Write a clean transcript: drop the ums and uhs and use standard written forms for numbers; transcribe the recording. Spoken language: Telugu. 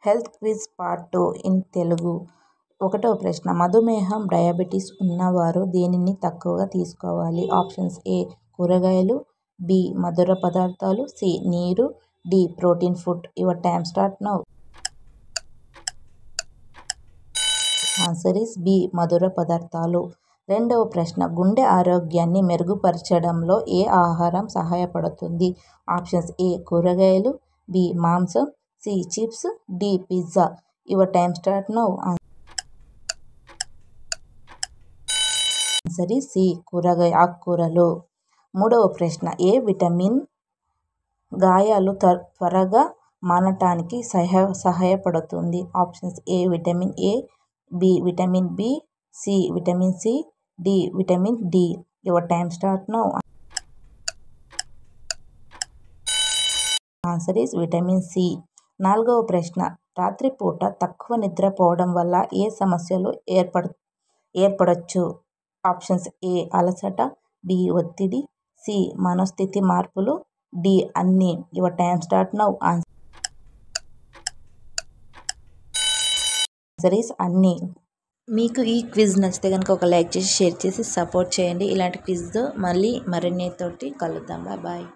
Health quiz part 2 in Telugu. 1వ ప్రశ్న, మధుమేహం డయాబెటీస్ ఉన్నవారు దేనిని తక్కువగా తీసుకోవాలి? ఆప్షన్స్ ఏ కూరగాయలు, బి మధుర పదార్థాలు, సి నీరు, D protein food. Your time start now. Answer is B మధుర పదార్థాలు. 2వ ప్రశ్న, గుండె ఆరోగ్యాన్ని మెరుగుపరచడంలో ఏ ఆహారం సహాయపడుతుంది? ఆప్షన్స్ ఏ కూరగాయలు, బి మాంసం, C chips, D pizza. Your time start now. Answer is C ఆకుకూరలు. 3వ ప్రశ్న, ఏ విటమిన్ గాయాలు త్వరగా మానటానికి సహాయపడుతుంది? Options A vitamin A, B vitamin B, C vitamin C, D vitamin D. Your time start now. Answer is vitamin C. 4వ ప్రశ్న, రాత్రిపూట తక్కువ నిద్రపోవడం వల్ల ఏ సమస్యలు ఏర్పడొచ్చు? ఆప్షన్స్ ఏ అలసట, బి ఒత్తిడి, సి మనోస్థితి మార్పులు, డి అన్నీ. Your time start now. Answer is అన్నీ. మీకు ఈ క్విజ్ నచ్చితే కనుక ఒక లైక్ చేసి షేర్ చేసి సపోర్ట్ చేయండి. ఇలాంటి క్విజ్తో మళ్ళీ మరిన్నితోటి కలుద్దాం. బాయ్.